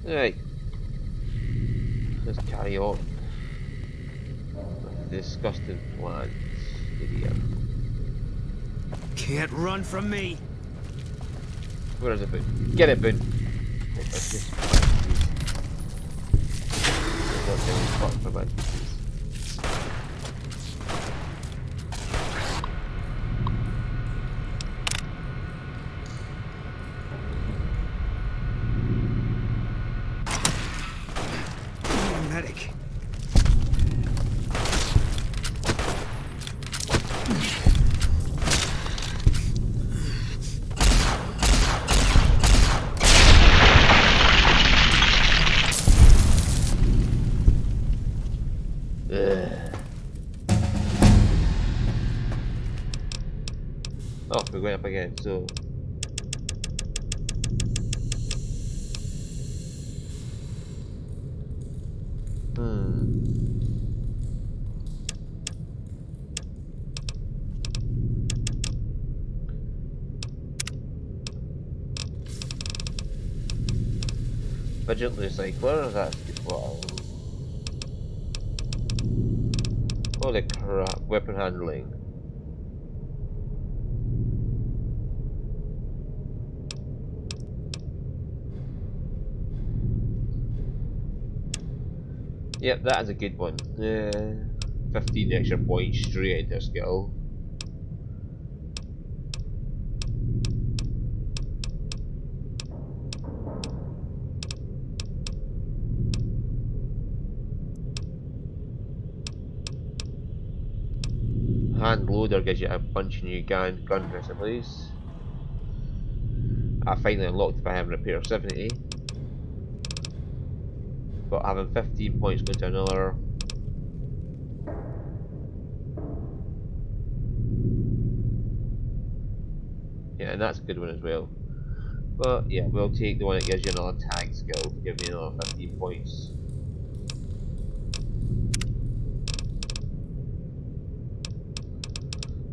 Right, let's carry on with the disgusting plans, idiot. Can't run from me. Where is it, Boone? Get it, Boone! Right, let's just not getting fucked for man pieces. Medic. Oh, we're going up again, so... Vigilant Recycler, that's what holy crap, weapon handling. Yep, that is a good one. 15 extra points straight into skill. Hand loader gives you a bunch of new gun recipes. I finally unlocked by having repair 70. But having 15 points going to another. Yeah, and that's a good one as well. But yeah, we'll take the one that gives you another tag skill to give me another 15 points.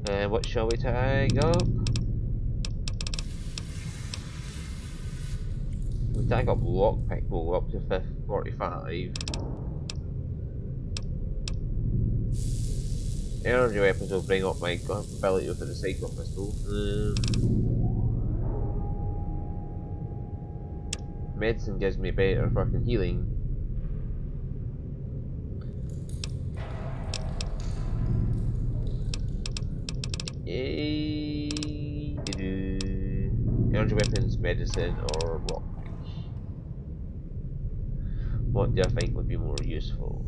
And what shall we tag up? We tag up lockpick, we'll go up to 45. Energy weapons will bring up my ability with the recycle pistol. Medicine gives me better fucking healing. Energy weapons, medicine, or lockpick. What do I think would be more useful?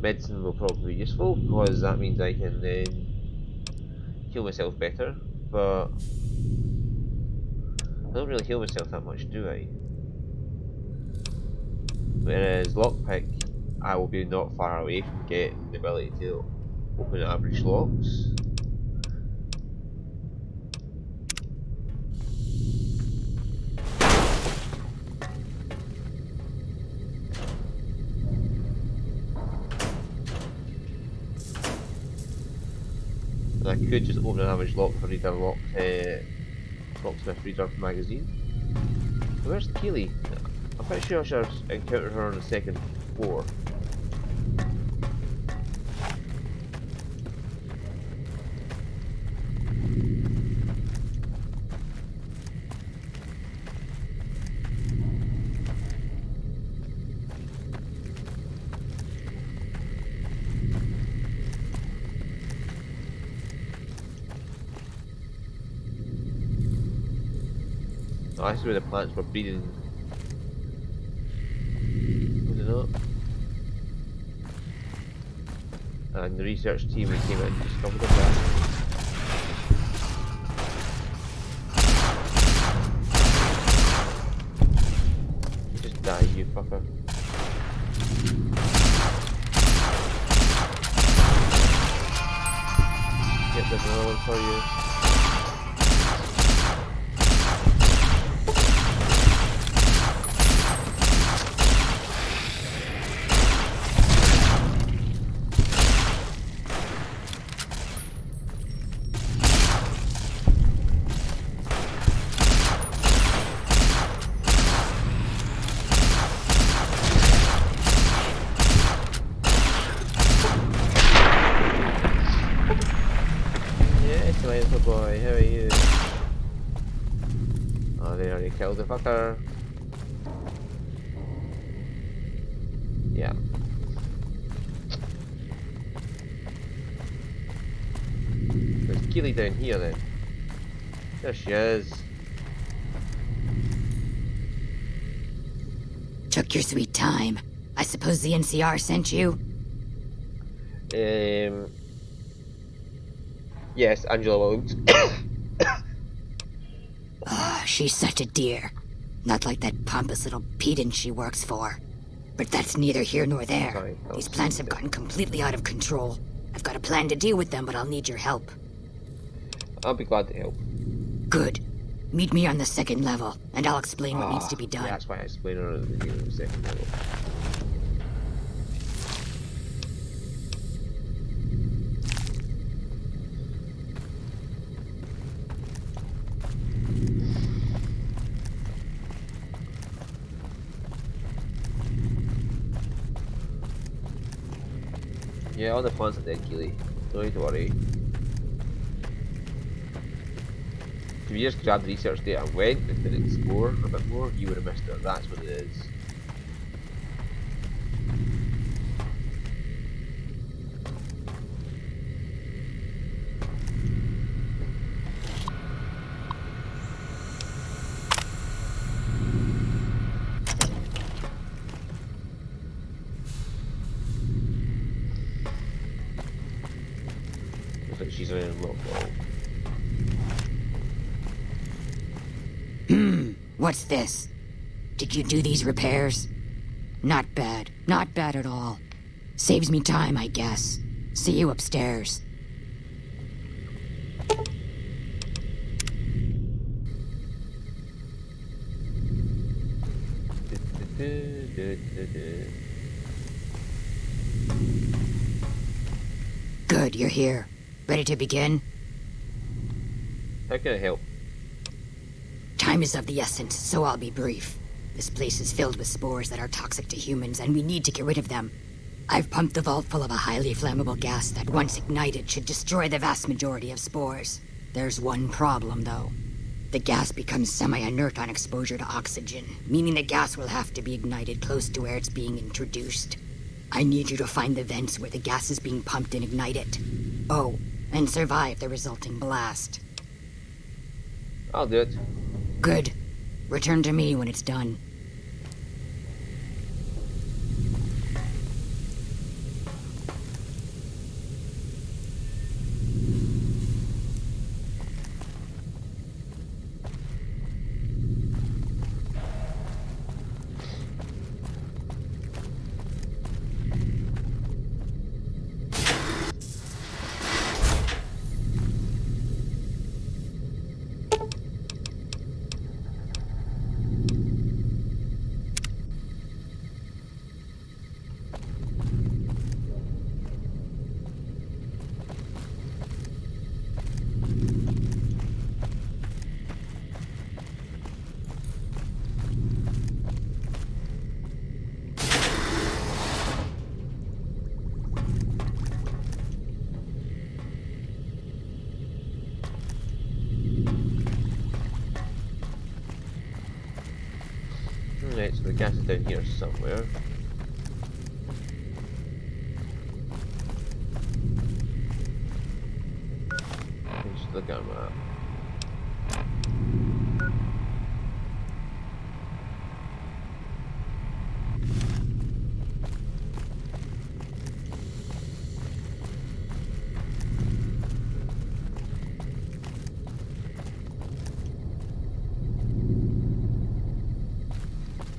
Medicine will probably be useful because that means I can then heal myself better, but I don't really heal myself that much, do I? Whereas lockpick, I will be not far away from getting the ability to open average locks. And I could just open an average lock for reader locksmith reader magazine. Where's Keely? I'm pretty sure I should have encountered her on the second floor. Oh, this is where the plants were breeding. Was it not? And the research team that came in discovered that. Just die, you fucker. Yep, there's another one for you. Come on, little boy, how are you? Oh, they already killed the fucker. Yeah. There's Keely down here then. There she is. Took your sweet time. I suppose the NCR sent you? Yes, Angela Williams. Ah, she's such a dear. Not like that pompous little pedant she works for. But that's neither here nor there. Sorry, These plants have gotten completely out of control. I've got a plan to deal with them, but I'll need your help. I'll be glad to help. Good. Meet me on the second level, and I'll explain what needs to be done. Yeah, that's why I explained her on the second level. Yeah, all the plants are dead, Keely. Don't need to worry. If you just grabbed the research data and went and did explore a bit more, you would have missed it. That's what it is. Looks like she's in lock wall. What's this? Did you do these repairs? Not bad. Not bad at all. Saves me time, I guess. See you upstairs. Good, you're here. Ready to begin? How can I help? Time is of the essence, so I'll be brief. This place is filled with spores that are toxic to humans, and we need to get rid of them. I've pumped the vault full of a highly flammable gas that, once ignited, should destroy the vast majority of spores. There's one problem, though. The gas becomes semi-inert on exposure to oxygen, meaning the gas will have to be ignited close to where it's being introduced. I need you to find the vents where the gas is being pumped and ignite it. Oh, and survive the resulting blast. I'll do it. Good. Return to me when it's done. Right, so the gas is down here somewhere. Just look at a map.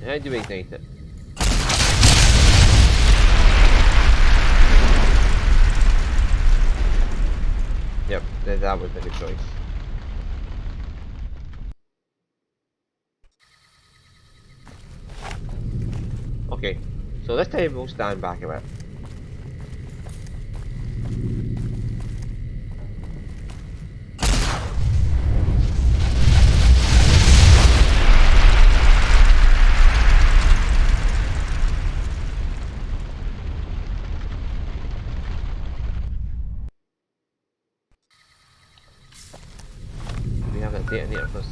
How do we ignite it? Yep, that was a good choice. Okay, so this time we'll stand back a bit. detonator for C4.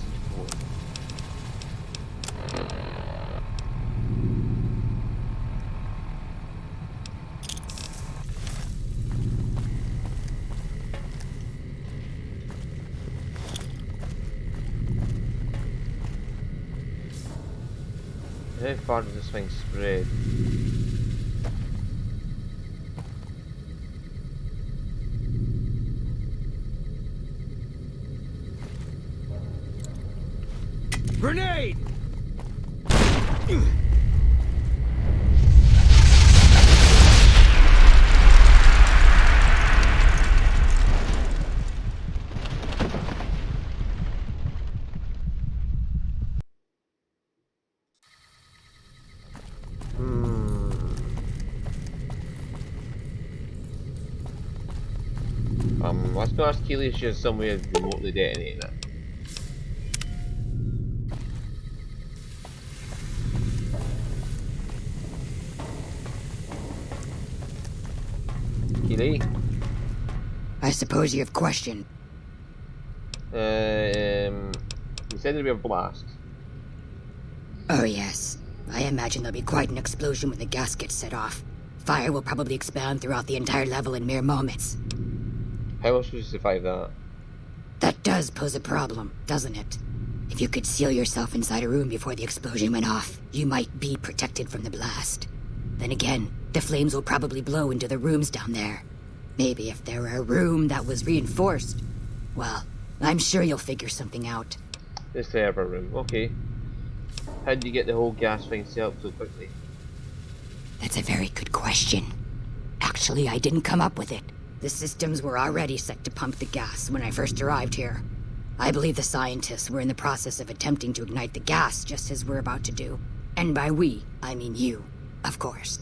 How far does this thing spread? Grenade! Let's go ask Keely if she has some way of remotely detonating it. Keely? I suppose you have questioned. You said there'd be a blast. Oh yes. I imagine there'll be quite an explosion when the gas gets set off. Fire will probably expand throughout the entire level in mere moments. How else would you survive that? That does pose a problem, doesn't it? If you could seal yourself inside a room before the explosion went off, you might be protected from the blast. Then again, the flames will probably blow into the rooms down there. Maybe if there were a room that was reinforced. Well, I'm sure you'll figure something out. The server room, okay. How did you get the whole gas thing set up so quickly? That's a very good question. Actually, I didn't come up with it. The systems were already set to pump the gas when I first arrived here. I believe the scientists were in the process of attempting to ignite the gas just as we're about to do. And by we, I mean you, of course.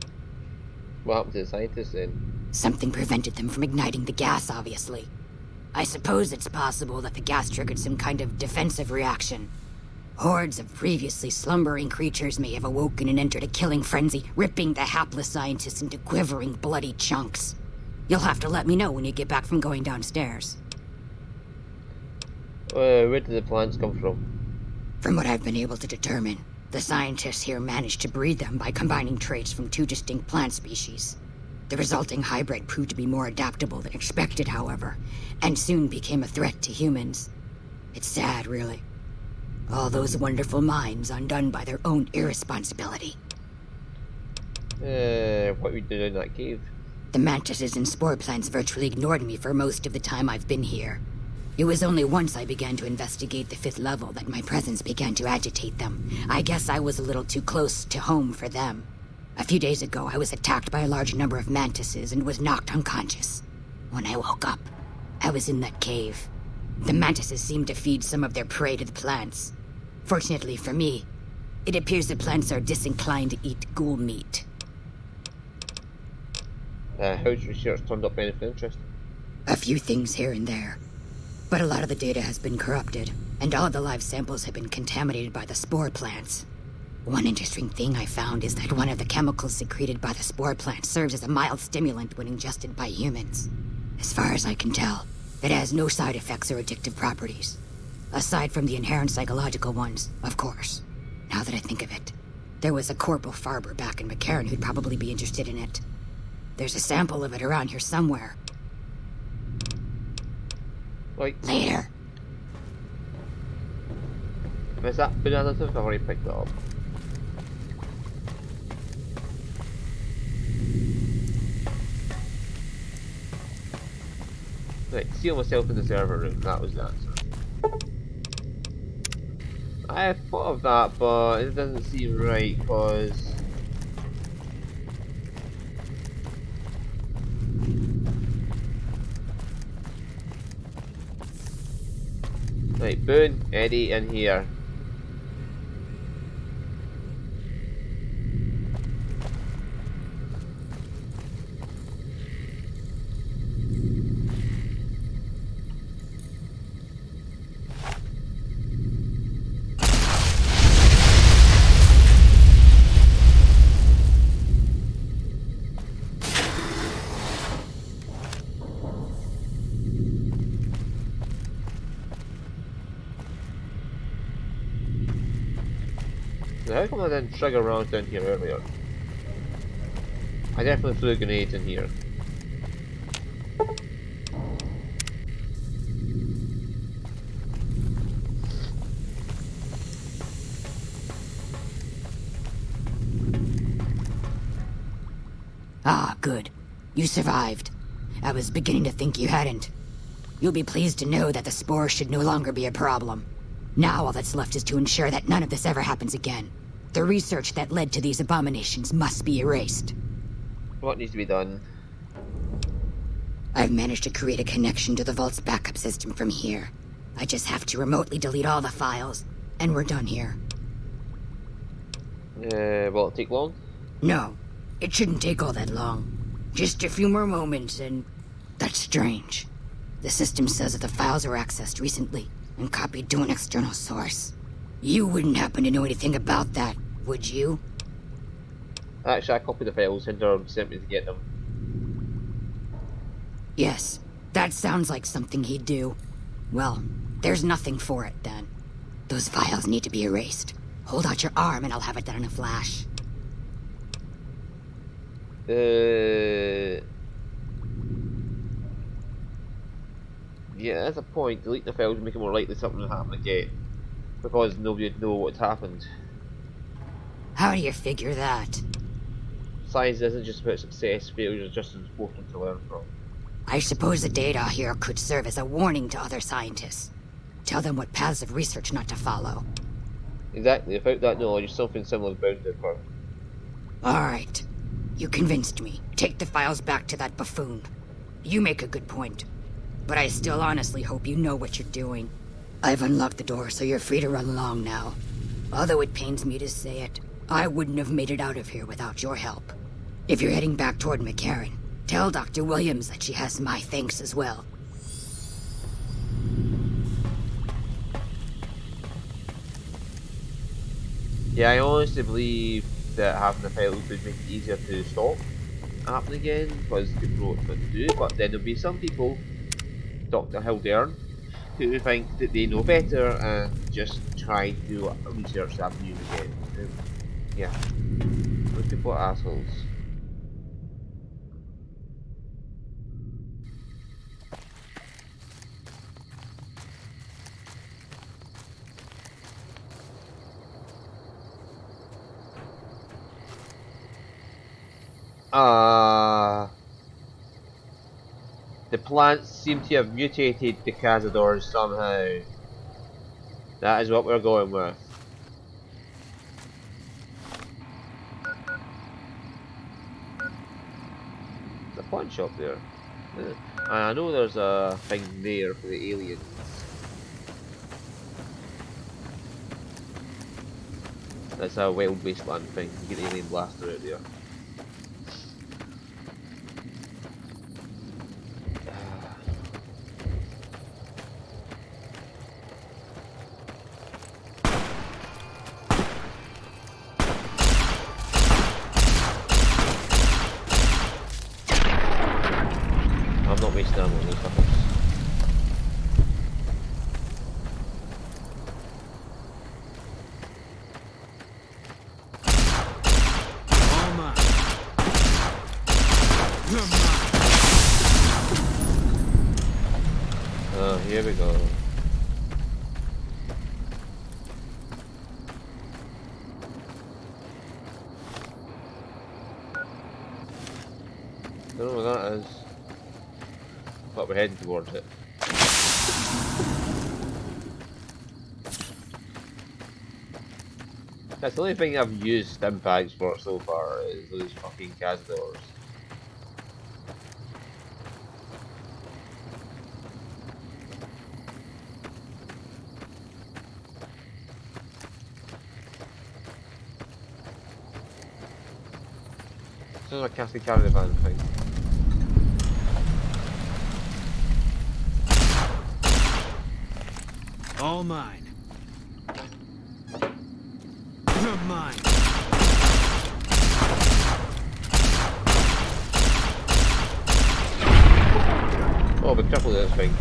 What happened to the scientists then? Something prevented them from igniting the gas, obviously. I suppose it's possible that the gas triggered some kind of defensive reaction. Hordes of previously slumbering creatures may have awoken and entered a killing frenzy, ripping the hapless scientists into quivering, bloody chunks. You'll have to let me know when you get back from going downstairs. Where did the plants come from? From what I've been able to determine, the scientists here managed to breed them by combining traits from two distinct plant species. The resulting hybrid proved to be more adaptable than expected, however, and soon became a threat to humans. It's sad, really. All those wonderful minds undone by their own irresponsibility. What we did in that cave? The mantises and spore plants virtually ignored me for most of the time I've been here. It was only once I began to investigate the 5th level that my presence began to agitate them. I guess I was a little too close to home for them. A few days ago, I was attacked by a large number of mantises and was knocked unconscious. When I woke up, I was in that cave. The mantises seemed to feed some of their prey to the plants. Fortunately for me, it appears the plants are disinclined to eat ghoul meat. How's research turned up anything interesting? A few things here and there. But a lot of the data has been corrupted, and all of the live samples have been contaminated by the spore plants. One interesting thing I found is that one of the chemicals secreted by the spore plant serves as a mild stimulant when ingested by humans. As far as I can tell, it has no side effects or addictive properties. Aside from the inherent psychological ones, of course. Now that I think of it, there was a Corporal Farber back in McCarran who'd probably be interested in it. There's a sample of it around here somewhere. Like, Later. is that banana tooth? I've already picked it up. Right, seal myself in the server room, that was the answer. I thought of that, but it doesn't seem right, because... Right, Boone, Eddie, in here. How come I didn't trigger rounds down here earlier? I definitely threw grenades in here. Ah, good. You survived. I was beginning to think you hadn't. You'll be pleased to know that the spores should no longer be a problem. Now all that's left is to ensure that none of this ever happens again. The research that led to these abominations must be erased. What needs to be done? I've managed to create a connection to the Vault's backup system from here. I just have to remotely delete all the files, and we're done here. Will it take long? No, it shouldn't take all that long. Just a few more moments, and that's strange. The system says that the files were accessed recently and copied to an external source. You wouldn't happen to know anything about that, would you? Actually, I copied the files, Hinder sent me to get them. Yes, that sounds like something he'd do. Well, there's nothing for it then. Those files need to be erased. Hold out your arm and I'll have it done in a flash. Yeah, that's a point. Delete the files and make it more likely something will happen again. Because nobody would know what happened. How do you figure that? Science isn't just about success, failure is just as important to learn from. I suppose the data here could serve as a warning to other scientists. Tell them what paths of research not to follow. Exactly, without that knowledge, something similar is bound to occur. Alright. You convinced me. Take the files back to that buffoon. You make a good point. But I still honestly hope you know what you're doing. I've unlocked the door, so you're free to run along now. Although it pains me to say it, I wouldn't have made it out of here without your help. If you're heading back toward McCarran, tell Dr. Williams that she has my thanks as well. Yeah, I honestly believe that having the files would make it easier to stop happening again, because people know what to do, but then there'll be some people, Dr. Hildern, who think that they know better and just try to do research that news again. Yeah, those people are assholes. The plants seem to have mutated the Cazadors somehow. That is what we're going with. There's a pawn shop there. And I know there's a thing there for the aliens. That's a wild wasteland thing. You get the alien blaster out there. I'm not wasting ammo on those fuckers. All mine. You're mine. Oh, here we go. Don't know what that is. But we're heading towards it. That's the only thing I've used stim packs for so far is those fucking Cazadors. This is a Castle Caravan thing. All mine. You're mine. Oh, be careful with this thing.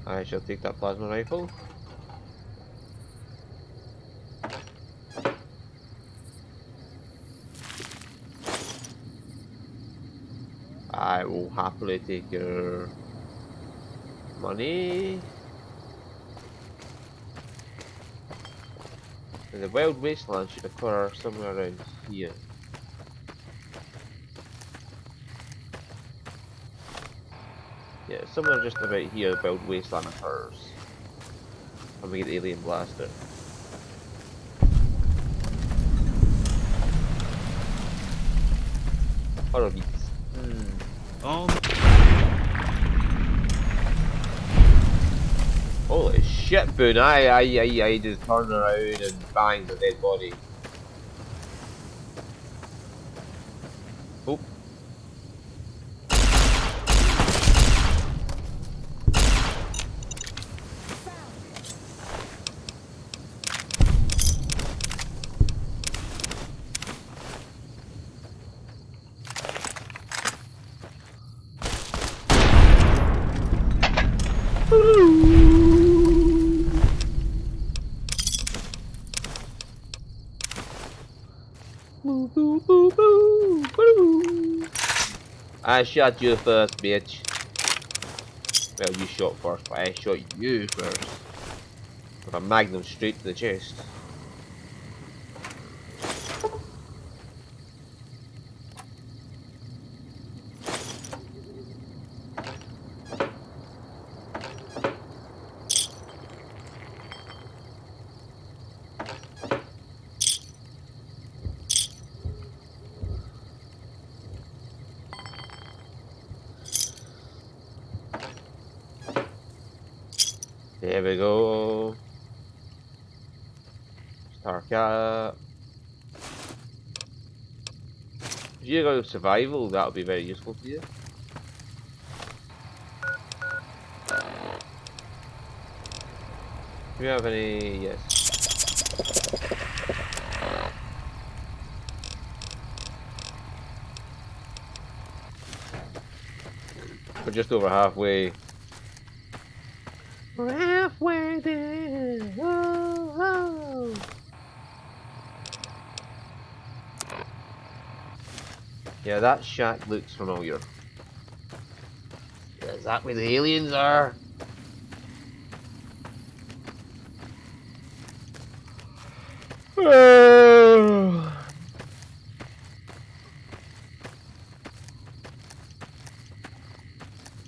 I shall take that plasma rifle. I will happily take your money. And the wild wasteland should occur somewhere around here. Yeah, somewhere just about here, wild wasteland occurs. And we get the alien blaster. Horror beats. All Holy shit, Boone! I just turned around and banged the dead body. Oh. Boo, boo, boo, boo, boo. I shot you first, bitch. Well, you shot first, but I shot you first. With a magnum straight to the chest. There we go. Star Cat. If you go survival, that would be very useful to you. Do you have any? Yes. We're just over halfway. We're halfway there. Whoa, whoa. Yeah, that shack looks familiar. Is that where the aliens are?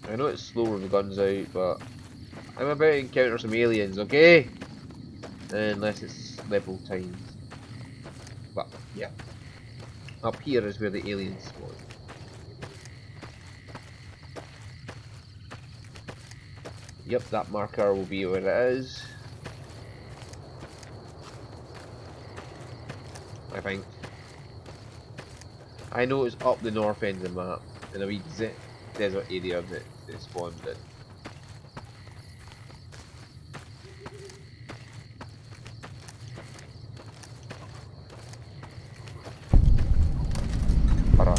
I know it's slow when the gun's out, but I'm about to encounter some aliens, okay? Unless it's level times. But, yeah. Up here is where the aliens spawn. Yep, that marker will be where it is. I think. I know it's up the north end of the map, in a wee desert area that it spawned in. Para.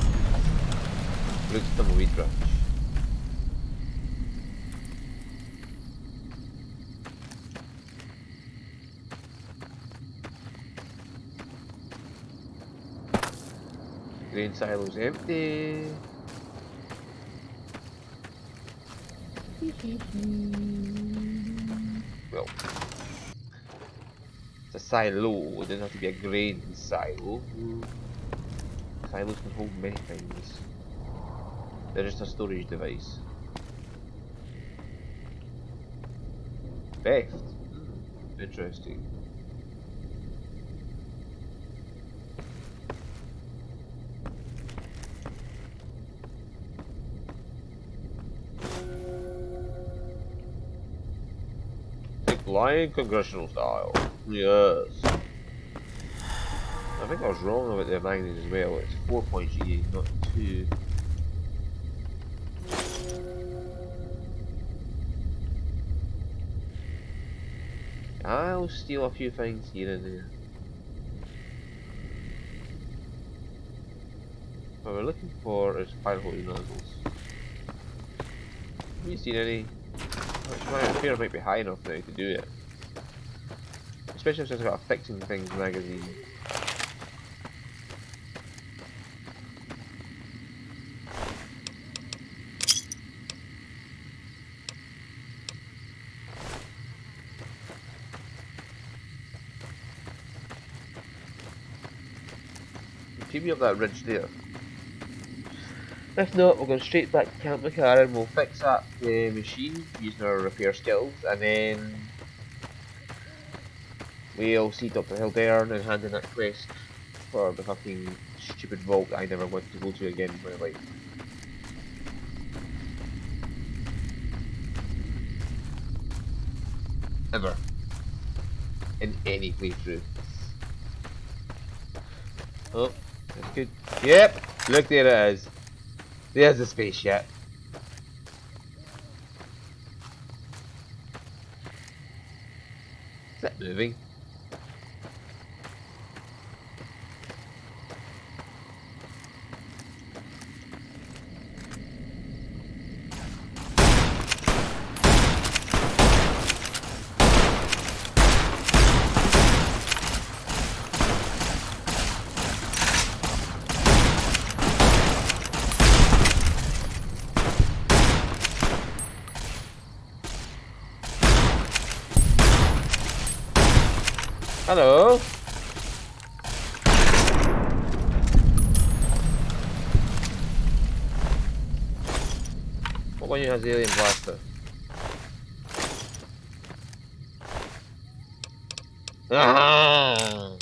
Looks like a wee branch. Grain silo's empty. Well, it's a silo, it doesn't have to be a grain silo. Silos can hold many things. They're just a storage device. Theft. Interesting. Lion congressional style. Yes. I think I was wrong about the magazine as well. It's 4.G, not 2. I'll steal a few things here and there. What we're looking for is fire hose nozzles. Have you seen any? I fear I might be high enough now to do it. Especially since I've got a fixing things magazine. Maybe up that ridge there. If not, we'll go straight back to Camp McCarran, we'll fix up the machine using our repair skills, and then we'll see Dr. Hildern and hand in that quest for the fucking stupid vault that I never wanted to go to again in my life. Ever. In any playthrough. Oh, that's good. Yep! Look, there it is. There's the spaceship. Is that moving? Hello? What one you has the alien blaster? Ah!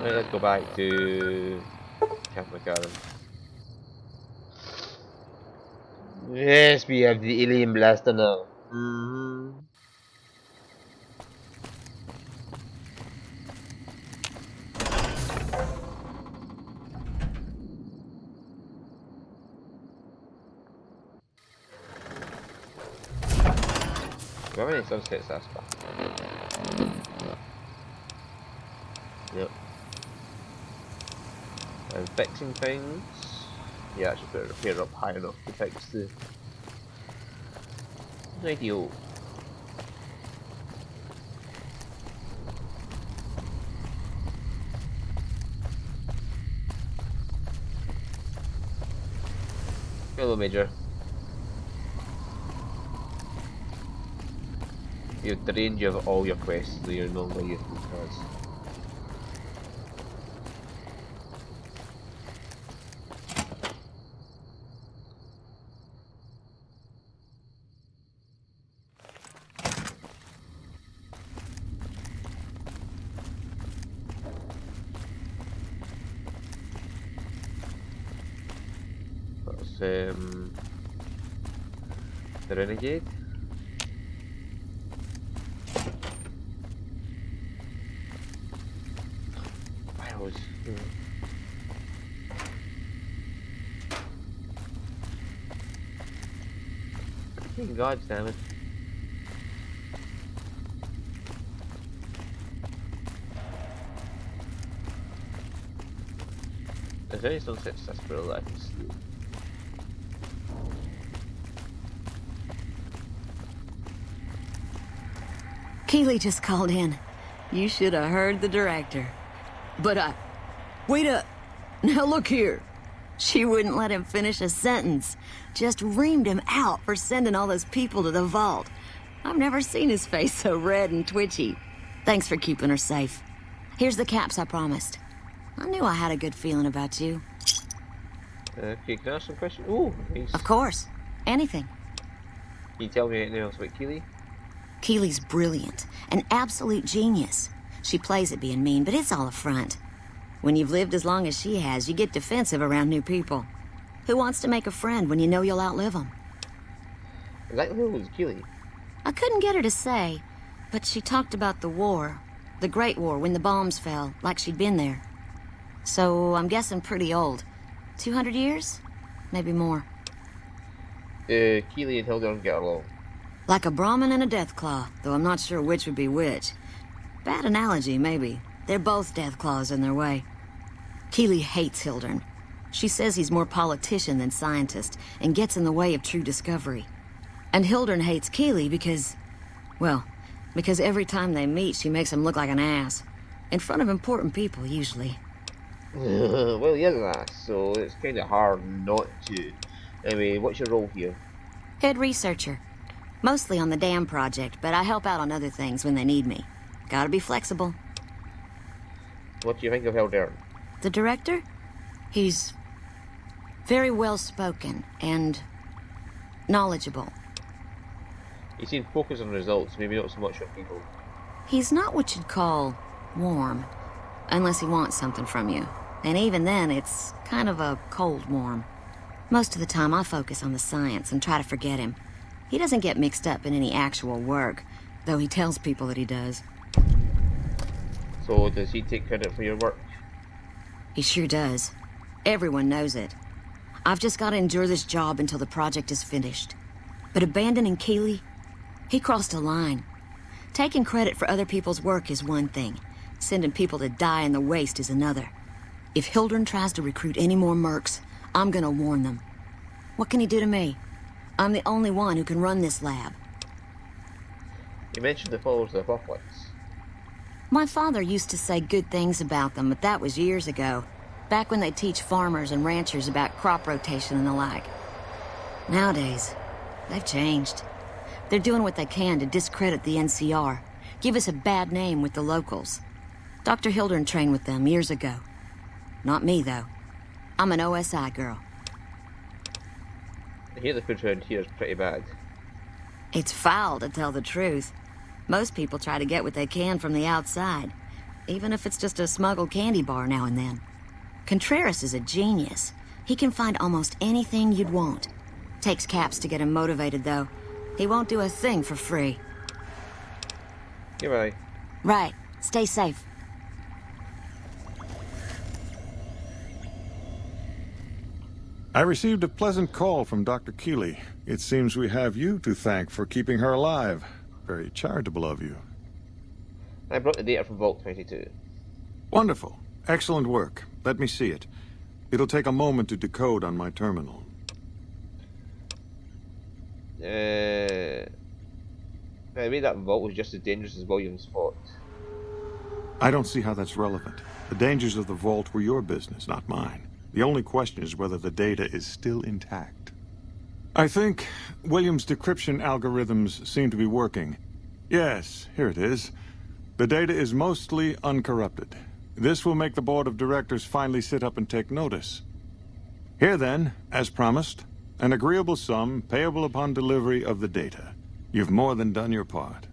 Right, let's go back to Camp McCarran. Yes, we have the alien blaster now. How many sunsets that's got? Yep. And fixing things. Yeah, I should put a repair up high enough to fix the radio. Hello, Major. You've drained you of all your quests that you're normally used to cards. The Renegade. Files. God damn it. There's only some such sarsaparilla that I can see. Keely just called in. You should have heard the director. But wait up. Now look here. She wouldn't let him finish a sentence. Just reamed him out for sending all those people to the vault. I've never seen his face so red and twitchy. Thanks for keeping her safe. Here's the caps I promised. I knew I had a good feeling about you. Okay, can I ask some questions? Ooh, nice. Of course. Anything. Can you tell me anything else about Keely? Keely's brilliant. An absolute genius. She plays at being mean, but it's all a front. When you've lived as long as she has, you get defensive around new people. Who wants to make a friend when you know you'll outlive them? Exactly who was Keely? I couldn't get her to say, but she talked about the war. The Great War, when the bombs fell, like she'd been there. So I'm guessing pretty old. 200 years? Maybe more. Keely and Hildern get along. Like a Brahmin and a Deathclaw, though I'm not sure which would be which. Bad analogy, maybe. They're both Deathclaws in their way. Keeley hates Hildern. She says he's more politician than scientist and gets in the way of true discovery. And Hildern hates Keeley because, well, because every time they meet, she makes him look like an ass. In front of important people, usually. Well, he is an ass, so it's kind of hard not to. Anyway, what's your role here? Head researcher. Mostly on the dam project, but I help out on other things when they need me. Gotta be flexible. What do you think of Hildern? The director? He's very well-spoken and knowledgeable. He seemed focused on results, maybe not so much on people. He's not what you'd call warm, unless he wants something from you. And even then, it's kind of a cold warm. Most of the time, I focus on the science and try to forget him. He doesn't get mixed up in any actual work, though he tells people that he does. So, does he take credit for your work? He sure does. Everyone knows it. I've just got to endure this job until the project is finished. But abandoning Keeley, he crossed a line. Taking credit for other people's work is one thing. Sending people to die in the waste is another. If Hildern tries to recruit any more mercs, I'm gonna warn them. What can he do to me? I'm the only one who can run this lab. You mentioned the followers of the Apocalypse. My father used to say good things about them, but that was years ago. Back when they teach farmers and ranchers about crop rotation and the like. Nowadays, they've changed. They're doing what they can to discredit the NCR, give us a bad name with the locals. Dr. Hildern trained with them years ago. Not me, though. I'm an OSI girl. I hear the food around here is pretty bad. It's foul, to tell the truth. Most people try to get what they can from the outside, even if it's just a smuggled candy bar now and then. Contreras is a genius. He can find almost anything you'd want. Takes caps to get him motivated, though. He won't do a thing for free. Goodbye. Right. Stay safe. I received a pleasant call from Dr. Keeley. It seems we have you to thank for keeping her alive. Very charitable of you. I brought the data from Vault 22. Wonderful. Excellent work. Let me see it. It'll take a moment to decode on my terminal. Maybe that vault was just as dangerous as Williams thought. I don't see how that's relevant. The dangers of the vault were your business, not mine. The only question is whether the data is still intact. I think Williams' decryption algorithms seem to be working. Yes, here it is. The data is mostly uncorrupted. This will make the board of directors finally sit up and take notice. Here then, as promised, an agreeable sum payable upon delivery of the data. You've more than done your part.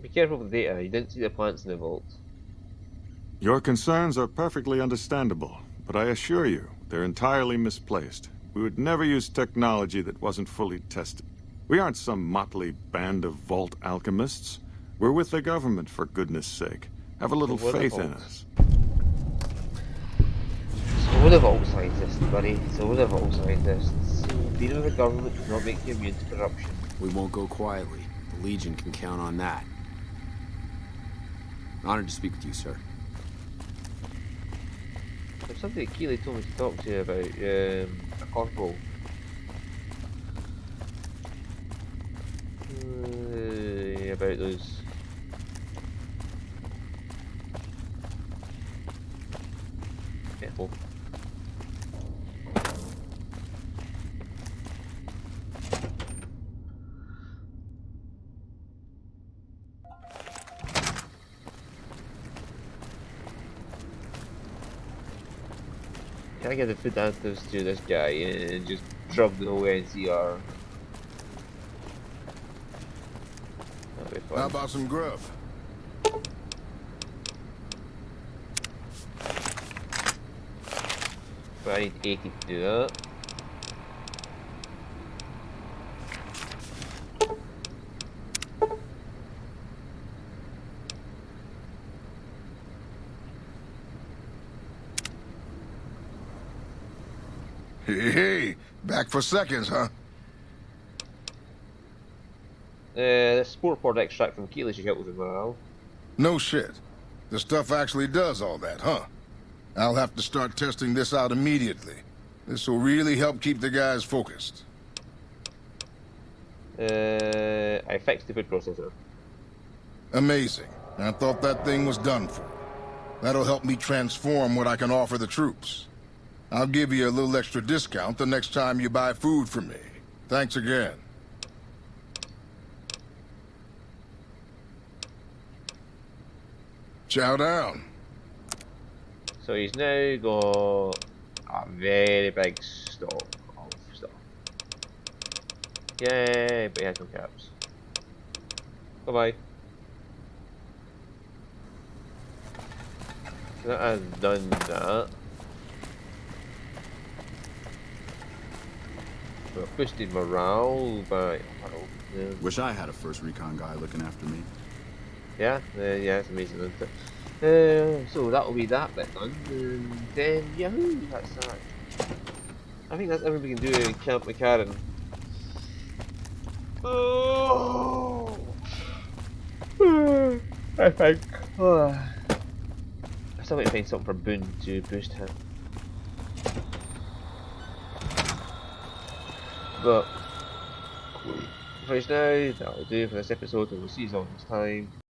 Be careful with the data. You didn't see the plants in the vault. Your concerns are perfectly understandable, but I assure you, they're entirely misplaced. We would never use technology that wasn't fully tested. We aren't some motley band of vault alchemists. We're with the government, for goodness sake. Have a little So we're the faith in vaults. us. So we're the vault scientists, buddy. So we're the vault scientists. Dealing with the government does not make you immune to corruption. We won't go quietly. The Legion can count on that. Honored to speak with you, sir. There's something Keeley told me to talk to you about, a corporal. About those. Careful. Can I get the food answers to this guy and just drug the whole NCR? That'd be fun. How about some grub? But I need 80 to do that. Hey, back for seconds, huh? The spore pod extract from Keely should help with morale. No shit. The stuff actually does all that, huh? I'll have to start testing this out immediately. This will really help keep the guys focused. I fixed the food processor. Amazing. I thought that thing was done for. That'll help me transform what I can offer the troops. I'll give you a little extra discount the next time you buy food from me. Thanks again. Chow down. So he's now got a very big stock of stuff. Yay, but he has no caps. Bye bye. So that has done that. We've boosted morale by, I don't know, Wish I had a first recon guy looking after me. yeah, it's amazing, isn't it? So that'll be that bit done, and then yahoo, that's that. I think that's everything we can do in Camp McCarran. Oh, I think. I still need to find something for Boone to boost him. But for now, that'll do for this episode, and we'll see you all next time.